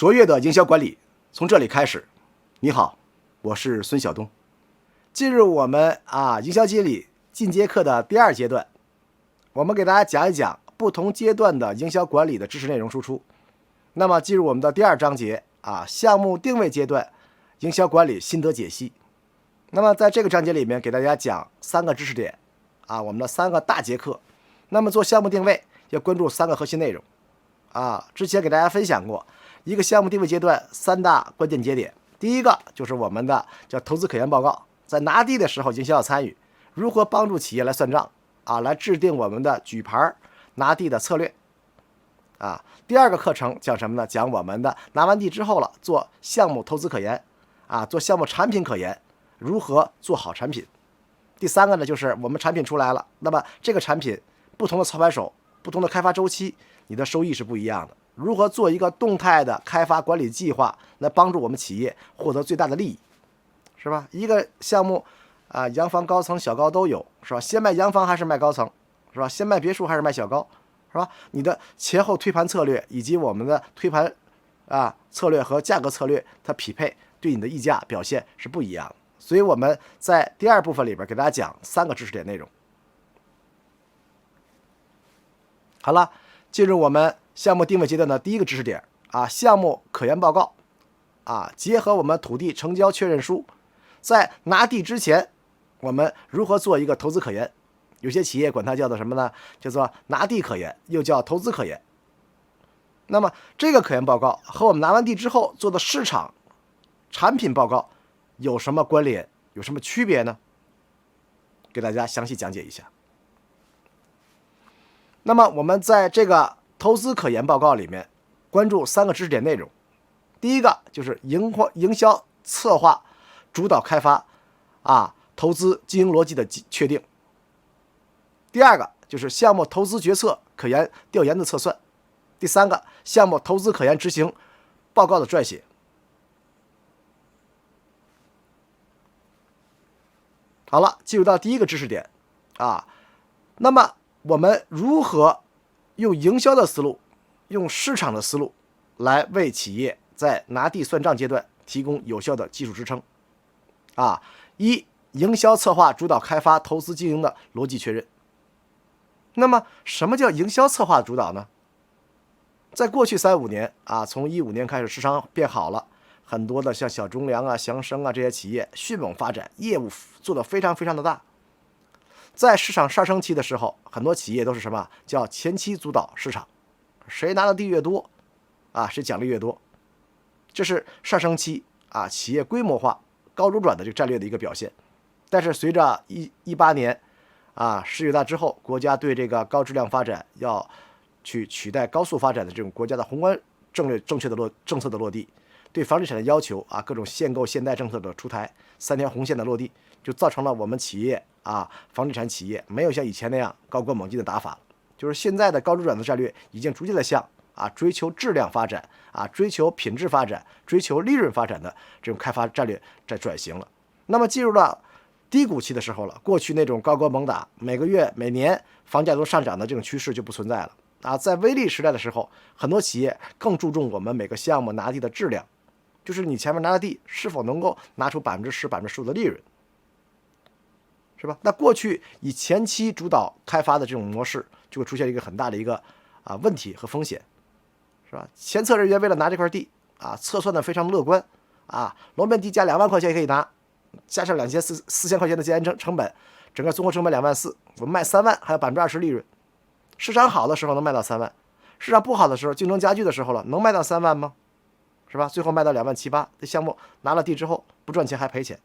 卓越的营销管理从这里开始。你好，我是孙晓东。进入我们营销经理进阶课的第2阶段，我们给大家讲一讲不同阶段的营销管理的知识内容输出。那么进入我们的第2章节项目定位阶段营销管理心得解析。那么在这个章节里面给大家讲3个知识点我们的3个大节课。那么做项目定位要关注3个核心内容之前给大家分享过一个项目定位阶段3大关键节点。第一个就是我们的叫投资可研报告，在拿地的时候营销要参与，如何帮助企业来算账来制定我们的举牌拿地的策略第2个课程讲什么呢？讲我们的拿完地之后了，做项目投资可研做项目产品可研，如何做好产品。第3个呢，就是我们产品出来了，那么这个产品不同的操盘手，不同的开发周期，你的收益是不一样的。如何做一个动态的开发管理计划，来帮助我们企业获得最大的利益，是吧？一个项目洋房高层小高都有，是吧？先卖洋房还是卖高层，是吧？先卖别墅还是卖小高，是吧？你的前后推盘策略以及我们的推盘策略和价格策略它匹配，对你的溢价表现是不一样的。所以我们在第2部分里边给大家讲3个知识点内容。好了，进入我们项目定位阶段的第1个知识点项目可研报告结合我们土地成交确认书，在拿地之前我们如何做一个投资可研。有些企业管它叫做什么呢？叫做拿地可研，又叫投资可研。那么这个可研报告和我们拿完地之后做的市场产品报告有什么关联，有什么区别呢？给大家详细讲解一下。那么我们在这个投资可研报告里面关注3个知识点内容。第一个就是营销策划主导开发投资经营逻辑的确定。第2个就是项目投资决策可研调研的测算。第3个项目投资可研执行报告的撰写。好了，进入到第1个知识点那么我们如何用营销的思路，用市场的思路来为企业在拿地算账阶段提供有效的技术支撑营销策划主导开发投资经营的逻辑确认。那么什么叫营销策划主导呢？在过去3-5年从15年开始市场变好了，很多的像小中粮祥生这些企业迅猛发展，业务做得非常非常的大。在市场上升期的时候，很多企业都是什么叫前期主导市场，谁拿的地越多谁奖励越多，这是上升期企业规模化高周转的这个战略的一个表现。但是随着18年世界大之后，国家对这个高质量发展要去取代高速发展的这种国家的宏观政策的落地，对房地产的要求各种限购限贷政策的出台，3条红线的落地，就造成了我们企业房地产企业没有像以前那样高歌猛进的打法了。就是现在的高周转的战略已经逐渐的向追求质量发展追求品质发展、追求利润发展的这种开发战略在转型了。那么进入到低谷期的时候了，过去那种高歌猛打，每个月每年房价都上涨的这种趋势就不存在了在微利时代的时候，很多企业更注重我们每个项目拿地的质量，就是你前面拿的地是否能够拿出10%、15%的利润，是吧？那过去以前期主导开发的这种模式，就会出现一个很大的一个问题和风险，是吧？前测人员为了拿这块地测算的非常乐观楼面地价2万块钱也可以拿，加上4000块钱的建安成本，整个综合成本2万4，我们卖3万还有20%利润。市场好的时候能卖到3万，市场不好的时候，竞争加剧的时候了，能卖到3万吗？是吧？最后卖到2万7、8，这项目拿了地之后不赚钱还赔钱。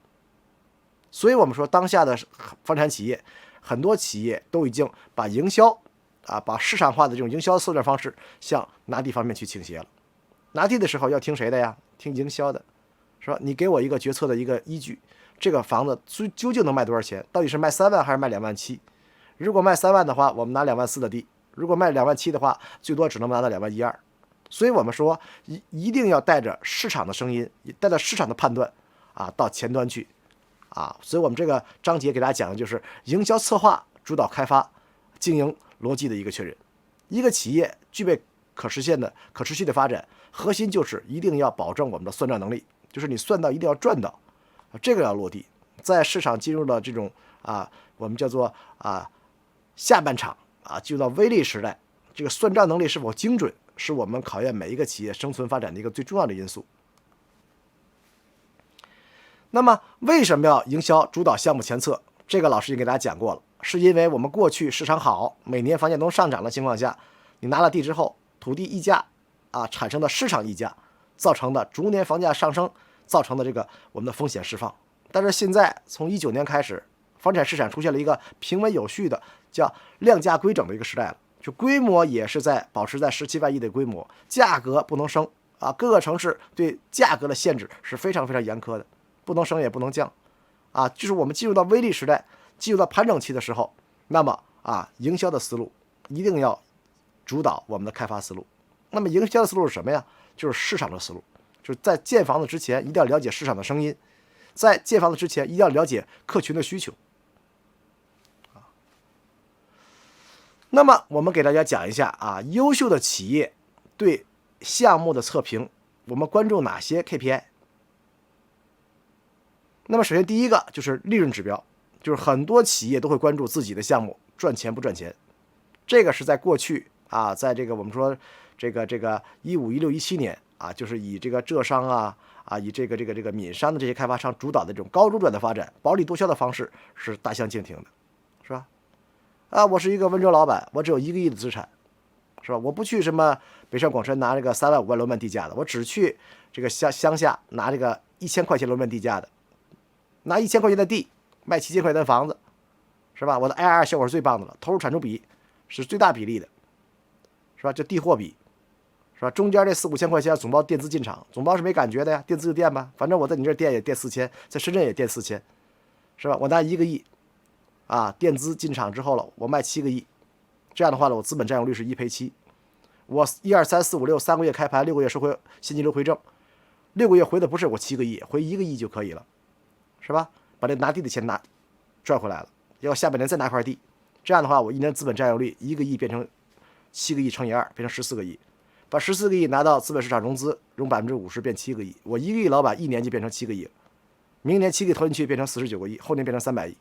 所以我们说当下的房产企业，很多企业都已经把营销把市场化的这种营销策略方式向拿地方面去倾斜了。拿地的时候要听谁的呀？听营销的，是吧？你给我一个决策的一个依据，这个房子究竟能卖多少钱？到底是卖3万还是卖2万7？如果卖3万的话，我们拿2万4的地；如果卖2万7的话，最多只能拿到2万1、2。所以我们说一定要带着市场的声音，带着市场的判断到前端去所以我们这个章节给大家讲的就是营销策划主导开发经营逻辑的一个确认。一个企业具备可持续的发展，核心就是一定要保证我们的算账能力，就是你算到一定要赚到，这个要落地。在市场进入了这种我们叫做下半场进入到微利时代，这个算账能力是否精准，是我们考验每一个企业生存发展的一个最重要的因素。那么为什么要营销主导项目前测？这个老师已经给大家讲过了，是因为我们过去市场好，每年房价都上涨的情况下，你拿了地之后，土地溢价产生的市场溢价，造成的逐年房价上升，造成的这个我们的风险释放。但是现在从19年开始，房产市场出现了一个平稳有序的叫量价规整的一个时代了，就规模也是保持在17万亿的规模，价格不能升各个城市对价格的限制是非常非常严苛的，不能升也不能降就是我们进入到微利时代，进入到盘整期的时候，那么营销的思路一定要主导我们的开发思路。那么营销的思路是什么呀？就是市场的思路，就是在建房子之前一定要了解市场的声音，在建房子之前一定要了解客群的需求那么我们给大家讲一下优秀的企业对项目的测评，我们关注哪些 KPI。那么首先第一个就是利润指标，就是很多企业都会关注自己的项目赚钱不赚钱。这个是在过去在这个我们说这个15、16、17年就是以这个浙商以这个闽商的这些开发商主导的这种高周转的发展，薄利多销的方式是大相径庭的，是吧？我是一个温州老板，我只有1个亿的资产，是吧？我不去什么北上广深拿这个3万5万楼面地价的，我只去这个乡下拿这个1000块钱楼面地价的，拿1000块钱的地卖7000块钱的房子，是吧？我的 IRR 效果是最棒的了，投入产出比是最大比例的，是吧？这地货比，是吧？中间这4、5千块钱总包垫资进场，总包是没感觉的呀，垫资就垫吧，反正我在你这垫也垫4000，在深圳也垫4000，是吧？我拿1个亿垫资进场之后了，我卖7个亿，这样的话呢，我资本占有率是1赔7，我1、2、3、4、5、6 3个月开盘，6个月收回现金流回正，6个月回的不是我7个亿，回1个亿就可以了，是吧？把这拿地的钱赚回来了，要下半年再拿块地，这样的话我1年资本占有率1个亿变成7个亿乘以2，变成14个亿，把14个亿拿到资本市场融资，融50%变7个亿，我1个亿老板1年就变成7个亿了，明年7个亿投进去变成49个亿，后年变成300亿。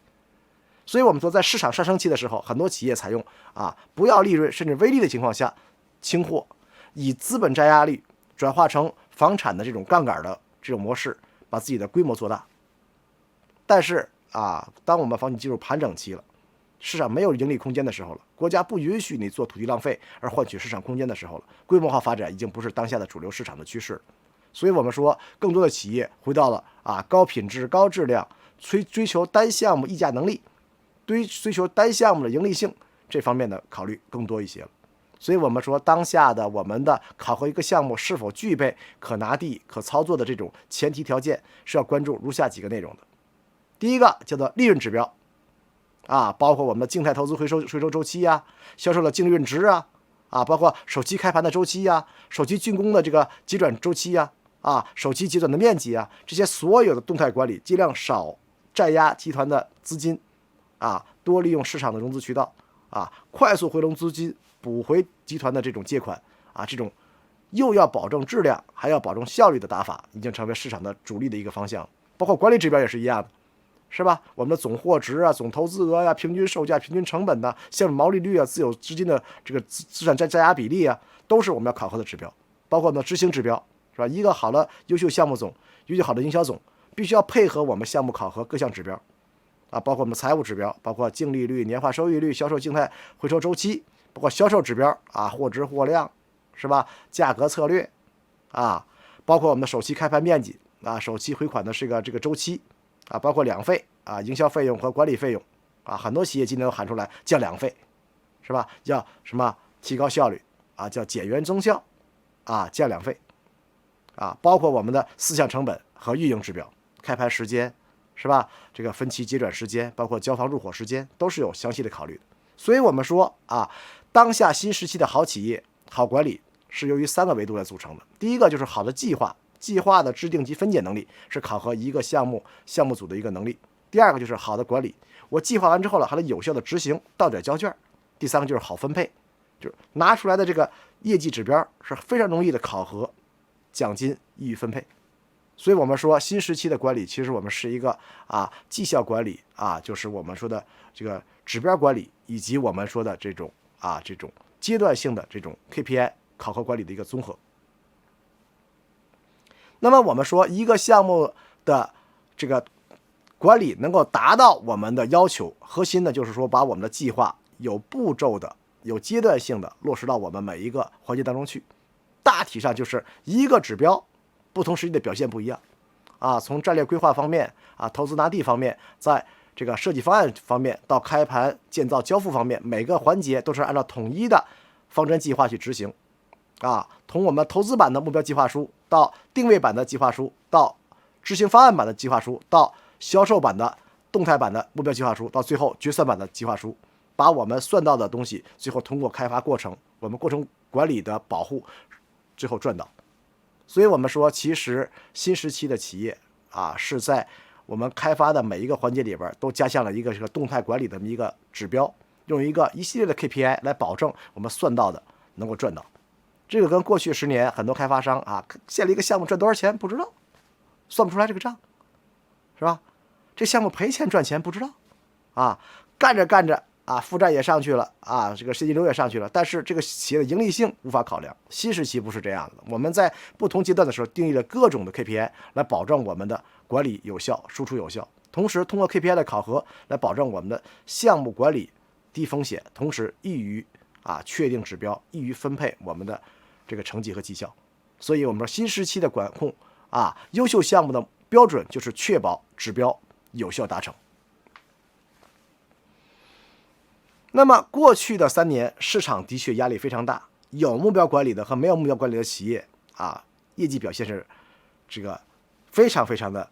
所以我们说在市场上升期的时候，很多企业采用不要利润甚至微利的情况下清货，以资本占压率转化成房产的这种杠杆的这种模式，把自己的规模做大。但是当我们房企进入盘整期了，市场没有盈利空间的时候了，国家不允许你做土地浪费而换取市场空间的时候了，规模化发展已经不是当下的主流市场的趋势。所以我们说更多的企业回到了高品质高质量，追求单项目议价能力，追求单项目的盈利性这方面的考虑更多一些了。所以我们说当下的我们的考核一个项目是否具备可拿地可操作的这种前提条件，是要关注如下几个内容的。第一个叫做利润指标包括我们的静态投资回收周期销售的净利润值包括首期开盘的周期首期竣工的这个结转周期首期结转的面积这些所有的动态管理，尽量少占压集团的资金多利用市场的融资渠道快速回笼资金，补回集团的这种借款这种又要保证质量还要保证效率的打法，已经成为市场的主力的一个方向。包括管理指标也是一样的，是吧？我们的总货值总投资额平均售价、平均成本项目毛利率自有资金的这个资产占压比例都是我们要考核的指标。包括我们的执行指标，是吧？一个好的优秀项目总，优秀好的营销总，必须要配合我们项目考核各项指标包括我们的财务指标，包括净利率、年化收益率、销售静态回收周期，包括销售指标货值货量，是吧？价格策略包括我们的首期开盘面积首期回款的这个周期包括两费营销费用和管理费用很多企业今天都喊出来降两费，是吧？叫什么提高效率叫减员增效降两费包括我们的4项成本和运营指标，开盘时间，是吧？这个分期结转时间，包括交房入伙时间，都是有详细的考虑的。所以我们说当下新时期的好企业好管理是由于3个维度来组成的。第一个就是好的计划的制定及分解能力，是考核一个项目组的一个能力。第二个就是好的管理，我计划完之后了还得有效的执行，到点交卷。第三个就是好分配，就是拿出来的这个业绩指标是非常容易的考核奖金易于分配。所以我们说新时期的管理，其实我们是一个绩效管理就是我们说的这个指标管理，以及我们说的这种阶段性的这种 KPI 考核管理的一个综合。那么我们说一个项目的这个管理能够达到我们的要求，核心呢就是说把我们的计划有步骤的、有阶段性的落实到我们每一个环节当中去。大体上就是一个指标，不同时期的表现不一样从战略规划方面投资拿地方面，在这个设计方案方面到开盘建造交付方面，每个环节都是按照统一的方针计划去执行从我们投资版的目标计划书到定位版的计划书，到执行方案版的计划书，到销售版的动态版的目标计划书，到最后决算版的计划书，把我们算到的东西最后通过开发过程，我们过程管理的保护，最后赚到。所以我们说其实新时期的企业是在我们开发的每一个环节里边都加上了一个这个动态管理的一个指标，用一系列的 KPI 来保证我们算到的能够赚到。这个跟过去10年很多开发商建立一个项目赚多少钱不知道，算不出来这个账，是吧？这项目赔钱赚钱不知道干着干着负债也上去了这个现金流也上去了，但是这个企业的盈利性无法考量。新时期不是这样的，我们在不同阶段的时候定义了各种的 KPI 来保证我们的管理有效、输出有效，同时通过 KPI 的考核来保证我们的项目管理低风险，同时易于确定指标，易于分配我们的这个成绩和绩效。所以我们说新时期的管控优秀项目的标准就是确保指标有效达成。那么过去的3年市场的确压力非常大，有目标管理的和没有目标管理的企业业绩表现是这个非常非常的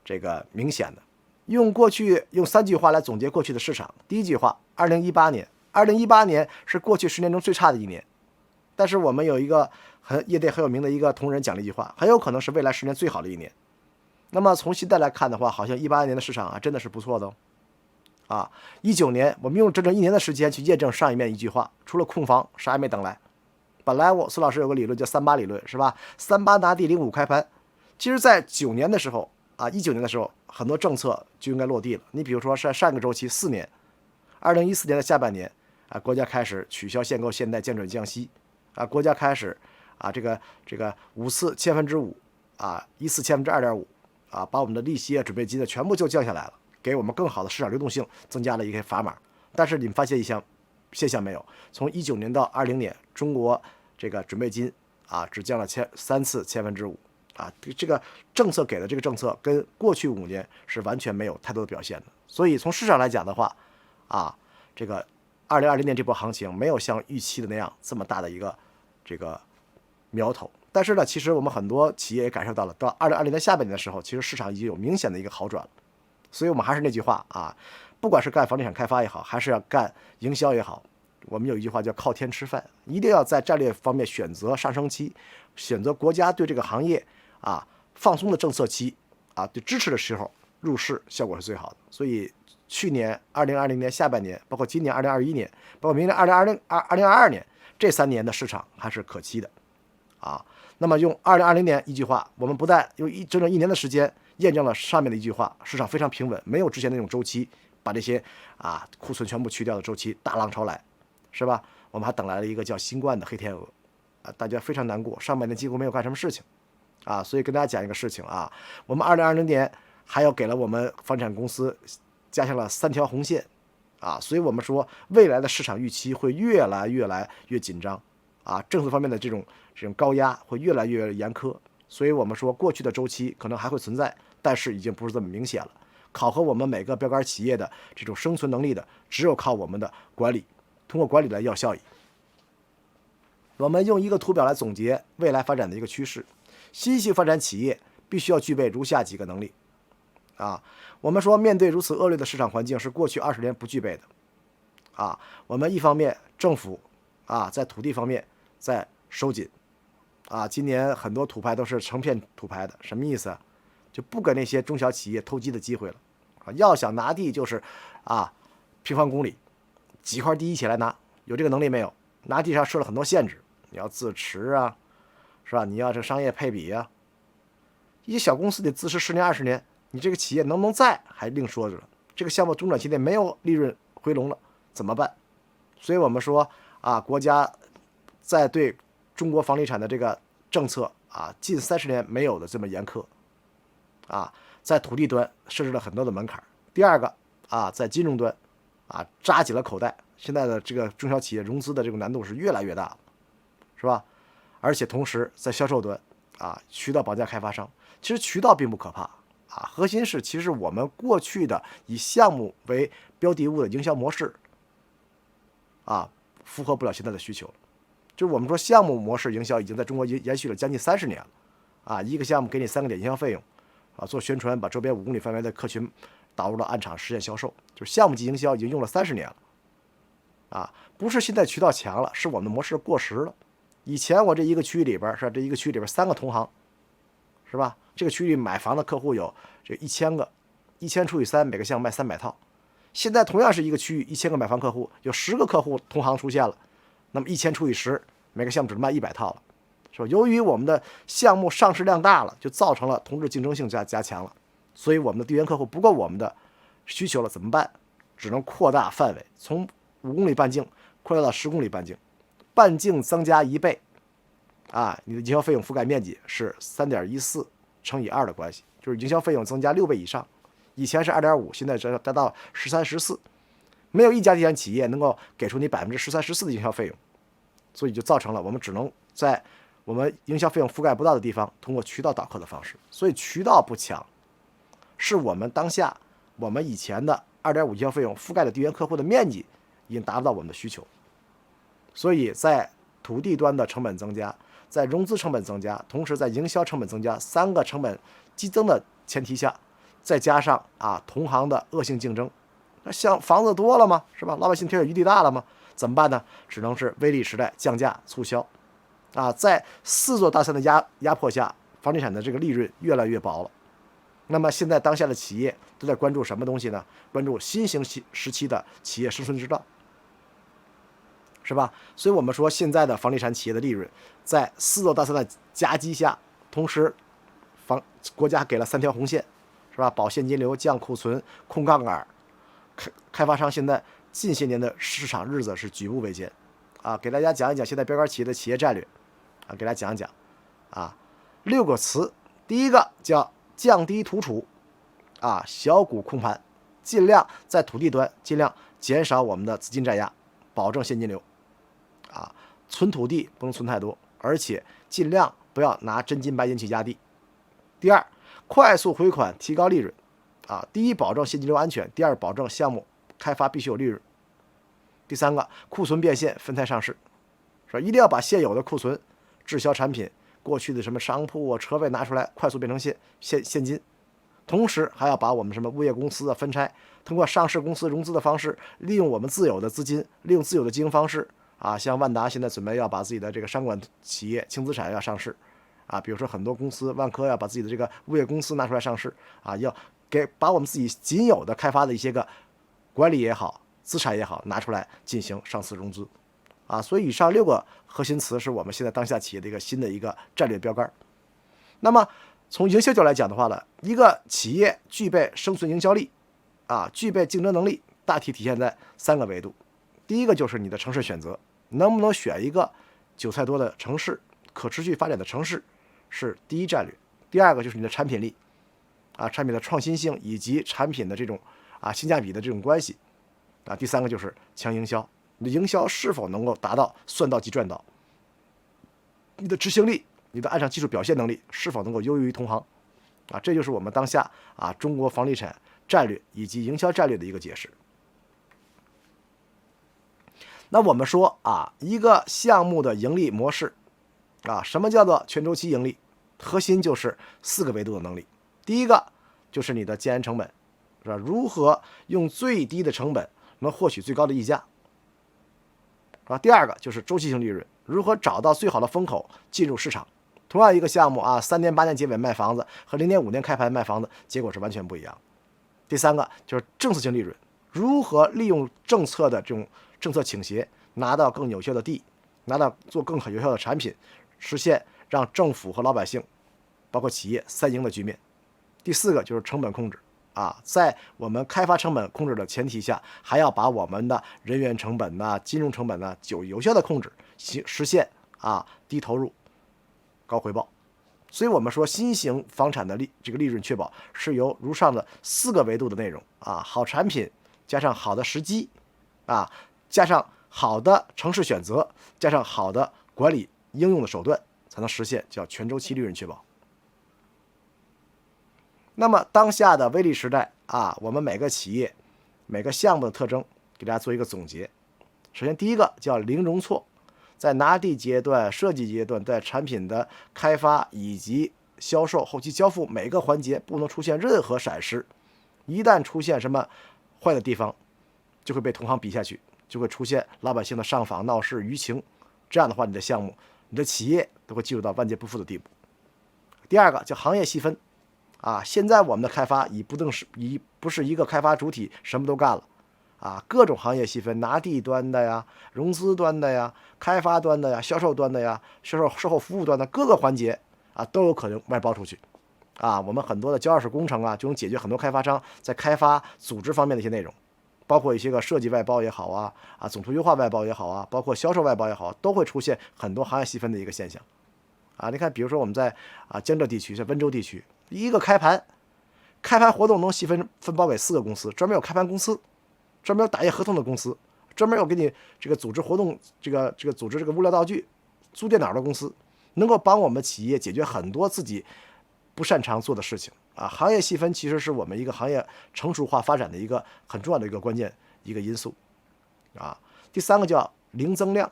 这个明显的。用3句话来总结过去的市场。第一句话，2018年是过去10年中最差的一年，但是我们有一个业内很有名的一个同仁讲了一句话，很有可能是未来10年最好的一年。那么从现在来看的话，好像18年的市场真的是不错的19年我们用整整1年的时间去验证上一面一句话，除了空房啥也没等来。本来孙老师有个理论叫38理论，是吧？38拿地，05开盘。其实在19年的时候很多政策就应该落地了。你比如说上一个周期4年，2014年的下半年国家开始取消限购限贷降准降息国家开始这个5次5%，1次2.5%把我们的利息准备金全部就降下来了，给我们更好的市场流动性增加了一个砝码。但是你们发现一项现象没有？从19年到20年，中国这个准备金只降了3次5%这个政策给的这个政策跟过去5年是完全没有太多的表现的。所以从市场来讲的话这个2020年这波行情没有像预期的那样这么大的一个这个苗头。但是呢，其实我们很多企业也感受到了，到2020年下半年的时候，其实市场已经有明显的一个好转了。所以我们还是那句话不管是干房地产开发也好，还是要干营销也好，我们有一句话叫靠天吃饭，一定要在战略方面选择上升期，选择国家对这个行业放松的政策期对支持的时候入市，效果是最好的。所以去年2020年下半年，包括今年2021年，包括明年2022年，这3年的市场还是可期的那么用2020年一句话，我们不但用整整1年的时间验证了上面的一句话，市场非常平稳，没有之前那种周期把这些库存全部去掉的周期大浪潮来，是吧？我们还等来了一个叫新冠的黑天鹅大家非常难过，上半年几乎没有干什么事情所以跟大家讲一个事情我们2020年还要给了我们房产公司加上了3条红线所以我们说未来的市场预期会越来越紧张政策方面的这种高压会越来越严苛。所以我们说过去的周期可能还会存在，但是已经不是这么明显了。考核我们每个标杆企业的这种生存能力的，只有靠我们的管理，通过管理来要效益。我们用一个图表来总结未来发展的一个趋势。新型发展企业必须要具备如下几个能力我们说面对如此恶劣的市场环境是过去20年不具备的我们一方面政府在土地方面在收紧今年很多土拍都是成片土拍的，什么意思就不给那些中小企业投机的机会了要想拿地就是平方公里几块地一起来拿，有这个能力没有？拿地上设了很多限制，你要自持是吧？你要这商业配比呀，一些小公司得自持10年20年，你这个企业能不能在还另说着。这个项目中短期内没有利润回笼了怎么办？所以我们说啊，国家在对中国房地产的这个政策啊，近30年没有的这么严苛啊，在土地端设置了很多的门槛。第二个啊，在金融端啊，扎紧了口袋。现在的这个中小企业融资的这个难度是越来越大了，是吧？而且同时在销售端啊，渠道绑架开发商，其实渠道并不可怕啊，核心是其实我们过去的以项目为标的物的营销模式啊，符合不了现在的需求。就是我们说项目模式营销已经在中国延续了将近30年了啊，一个项目给你3个点营销费用啊，做宣传，把周边5公里范围的客群导入到暗场实现销售，就是项目级营销已经用了30年了啊，不是现在渠道强了，是我们的模式过时了。以前我这一个区域里边是吧，这一个区域里边3个同行，是吧？这个区域买房的客户有这1000个，1000除以3，每个项目卖300套。现在同样是一个区域，1000个买房客户，有10个客户同行出现了，那么1000除以10，每个项目只能卖100套了，是吧？由于我们的项目上市量大了，就造成了同质竞争性加强了，所以我们的地缘客户不够我们的需求了，怎么办？只能扩大范围，从5公里半径扩大到10公里半径，半径增加1倍，啊，你的营销费用覆盖面积是3.14乘以2的关系，就是营销费用增加6倍以上。以前是2.5，现在达到13、14，没有一家地产企业能够给出你13、14的营销费用，所以就造成了我们只能在我们营销费用覆盖不到的地方，通过渠道导客的方式。所以渠道不强，是我们当下我们以前的2.5营销费用覆盖的地缘客户的面积已经达不到我们的需求，所以在土地端的成本增加，在融资成本增加，同时在营销成本增加3个成本激增的前提下，再加上啊同行的恶性竞争，那像房子多了吗？是吧？老百姓贴水余地大了吗？怎么办呢？只能是微利时代降价促销，啊，在4座大山的压迫下，房地产的这个利润越来越薄了。那么现在当下的企业都在关注什么东西呢？关注新型时期的企业生存之道，是吧？所以我们说现在的房地产企业的利润在4座大山的夹击下，同时国家给了3条红线，是吧？保现金流、降库存、控杠杆，开发商现在近些年的市场日子是举步维艰啊！给大家讲一讲现在标杆企业的企业战略啊，给大家讲一讲啊，6个词。第一个叫降低土储啊，小股控盘，尽量在土地端尽量减少我们的资金占压，保证现金流啊，存土地不能存太多，而且尽量不要拿真金白银去压地。第二，快速回款，提高利润啊，第一保证现金流安全，第二保证项目开发必须有利润。第三个，库存变现，分拆上市，是吧？一定要把现有的库存、滞销产品、过去的什么商铺啊、车位拿出来，快速变成现金。同时还要把我们什么物业公司的分拆，通过上市公司融资的方式，利用我们自有的资金，利用自有的经营方式啊，像万达现在准备要把自己的这个商管企业轻资产要上市啊，比如说很多公司，万科要把自己的这个物业公司拿出来上市啊，要把我们自己仅有的开发的一些个管理也好，资产也好拿出来进行上市融资啊，所以以上6个核心词是我们现在当下企业的一个新的一个战略标杆。那么从营销角度来讲的话呢，一个企业具备生存营销力啊，具备竞争能力，大体体现在3个维度。第一个就是你的城市选择，能不能选一个韭菜多的城市，可持续发展的城市，是第一战略。第二个就是你的产品力啊，产品的创新性以及产品的这种啊性价比的这种关系啊。第三个就是强营销，你的营销是否能够达到算到即赚到，你的执行力，你的暗场技术表现能力是否能够优于同行啊？这就是我们当下啊中国房地产战略以及营销战略的一个解释。那我们说啊，一个项目的盈利模式啊，什么叫做全周期盈利？核心就是4个维度的能力。第一个就是你的建安成本，是吧？如何用最低的成本能获取最高的溢价啊？第二个就是周期性利润，如何找到最好的风口进入市场？同样一个项目啊，3年8年结尾卖房子和0年5年开盘卖房子，结果是完全不一样。第三个就是政策性利润，如何利用政策的这种政策倾斜，拿到更有效的地，拿到做更有效的产品，实现让政府和老百姓包括企业三赢的局面。第4个就是成本控制啊，在我们开发成本控制的前提下，还要把我们的人员成本呐、金融成本呐有效的控制，实现低投入高回报。所以我们说新型房产的这个利润确保是由如上的4个维度的内容好产品加上好的时机加上好的城市选择，加上好的管理应用的手段，才能实现叫全周期利润确保。那么当下的微利时代我们每个企业每个项目的特征给大家做一个总结。首先第一个叫零容错，在拿地阶段、设计阶段，在产品的开发以及销售、后期交付每个环节不能出现任何闪失。一旦出现什么坏的地方，就会被同行比下去，就会出现老百姓的上访、闹事、舆情。这样的话，你的项目、你的企业都会进入到万劫不复的地步。第二个叫行业细分现在我们的开发不是一个开发主体什么都干了各种行业细分，拿地端的呀、融资端的呀、开发端的呀、销售端的呀、售后服务端的各个环节都有可能外包出去我们很多的交二手工程就能解决很多开发商在开发组织方面的一些内容，包括一些个设计外包也好总图优化外包也好包括销售外包也好，都会出现很多行业细分的一个现象你看，比如说我们在江浙地区、在温州地区，一个开盘活动能细分包给4个公司，专门有开盘公司，专门有打印合同的公司，专门有给你这个组织活动、这个组织这个物料道具、租电脑的公司，能够帮我们企业解决很多自己不擅长做的事情行业细分其实是我们一个行业成熟化发展的一个很重要的一个关键一个因素第3个叫零增量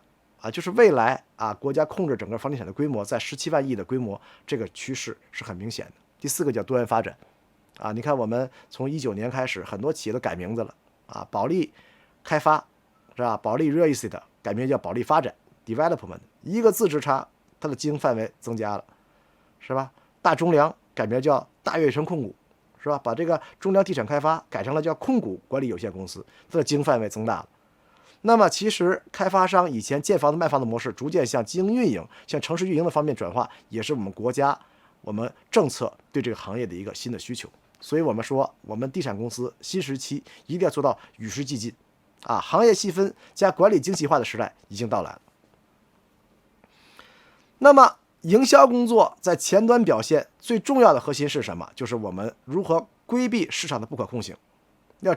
就是未来国家控制整个房地产的规模在17万亿的规模，这个趋势是很明显的。第4个叫多元发展你看我们从19年开始，很多企业都改名字了保利开发是吧？保利 Real Estate 改名叫保利发展 Development， 一个字之差，它的经营范围增加了，是吧？大中粮改名叫大悦城控股，是吧？把这个中粮地产开发改成了叫控股管理有限公司，它的经营范围增大了。那么其实开发商以前建房子卖房子模式逐渐向经营运营、向城市运营的方面转化，也是我们国家我们政策对这个行业的一个新的需求。所以我们说，我们地产公司新时期一定要做到与时俱进行业细分加管理精细化的时代已经到来了。那么营销工作在前端表现最重要的核心是什么？就是我们如何规避市场的不可控性。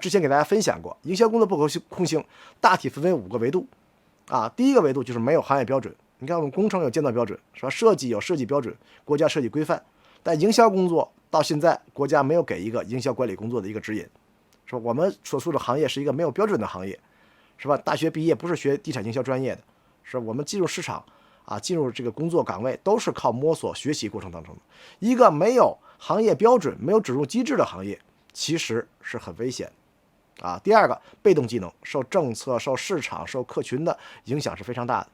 之前给大家分享过，营销工作不可控性大体分为5个维度第一个维度就是没有行业标准。你看我们工程有建造标准，是吧？设计有设计标准，国家设计规范。但营销工作到现在国家没有给一个营销管理工作的一个指引，是吧？我们所处的行业是一个没有标准的行业，是吧？大学毕业不是学地产营销专业的，是吧？我们进入市场进入这个工作岗位都是靠摸索学习过程当中的。一个没有行业标准、没有指入机制的行业，其实是很危险的第二个，被动技能受政策、受市场、受客群的影响是非常大的。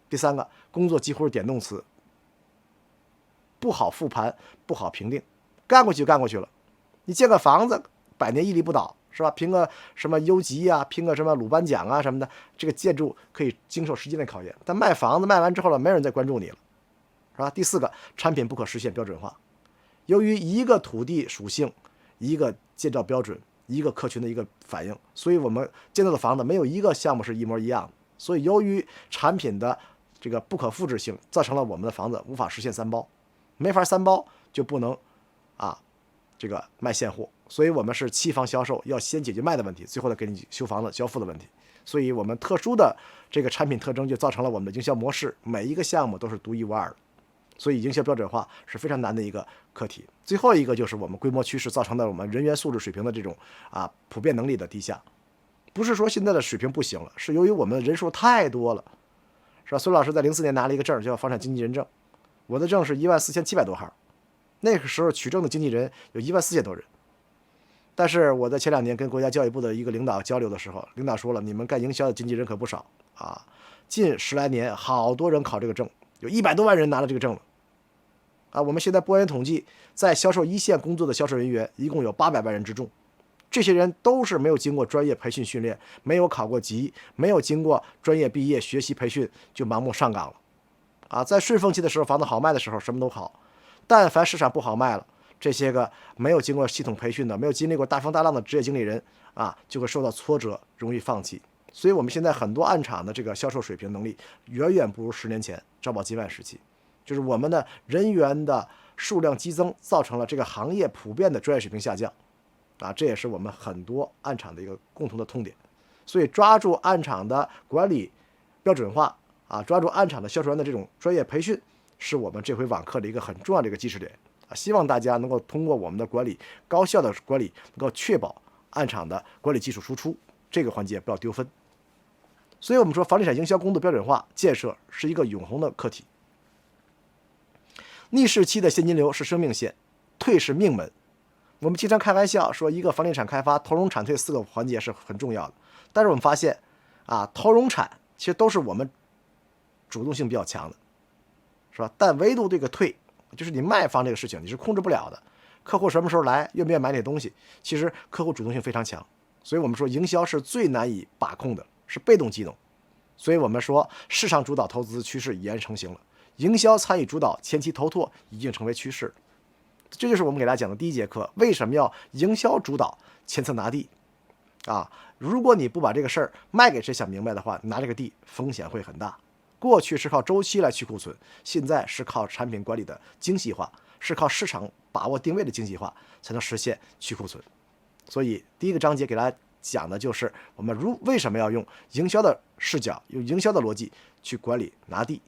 第3个，工作几乎是点动词，不好复盘，不好评定，干过去就干过去了。你建个房子100年屹立不倒，是吧？评个什么优级评个什么鲁班奖什么的，这个建筑可以经受时间的考验。但卖房子卖完之后了，没人再关注你了，是吧？第4个，产品不可实现标准化。由于一个土地属性、一个建造标准、一个客群的一个反应，所以我们建造的房子没有一个项目是一模一样的。所以由于产品的这个不可复制性，造成了我们的房子无法实现3包，没法3包就不能这个卖现货。所以我们是期房销售，要先解决卖的问题，最后再给你修房子交付的问题。所以我们特殊的这个产品特征就造成了我们的营销模式每一个项目都是独一无二的。所以营销标准化是非常难的一个课题。最后一个就是我们规模趋势造成的我们人员素质水平的这种普遍能力的低下。不是说现在的水平不行了，是由于我们的人数太多了，是吧？孙老师在04年拿了一个证叫房产经纪人证，我的证是14700多号，那个时候取证的经纪人有14000多人。但是我在前2年跟国家教育部的一个领导交流的时候，领导说了，你们干营销的经纪人可不少近10来年好多人考这个证，有100多万人拿了这个证了我们现在播音统计，在销售一线工作的销售人员一共有800万人之众，这些人都是没有经过专业培训训练，没有考过级，没有经过专业毕业学习培训就盲目上岗了啊，在顺风期的时候，房子好卖的时候，什么都好。但凡市场不好卖了，这些个没有经过系统培训的、没有经历过大风大浪的职业经理人啊，就会受到挫折，容易放弃。所以，我们现在很多暗场的这个销售水平能力，远远不如10年前赵宝金万时期。就是我们的人员的数量激增，造成了这个行业普遍的专业水平下降，啊，这也是我们很多暗场的一个共同的痛点。所以，抓住暗场的管理标准化啊，抓住暗场的销售员的这种专业培训，是我们这回网课的一个很重要的一个基石点啊。希望大家能够通过我们的管理，高效的管理，能够确保暗场的管理技术输出这个环节不要丢分。所以我们说，房地产营销工作标准化建设是一个永恒的课题。逆势期的现金流是生命线，退是命门。我们经常开玩笑说，一个房地产开发投融产退4个环节是很重要的。但是我们发现啊，投融产其实都是我们主动性比较强的，是吧？但唯独这个退，就是你卖方这个事情你是控制不了的。客户什么时候来，愿不愿意买你的东西，其实客户主动性非常强。所以我们说，营销是最难以把控的，是被动机动。所以我们说，市场主导投资趋势已然成型了，营销参与主导前期投拓已经成为趋势。这就是我们给大家讲的第一节课，为什么要营销主导前侧拿地啊？如果你不把这个事儿卖给谁想明白的话，拿这个地风险会很大。过去是靠周期来去库存，现在是靠产品管理的精细化，是靠市场把握定位的精细化，才能实现去库存。所以第一个章节给大家讲的就是我们为什么要用营销的视角，用营销的逻辑去管理拿地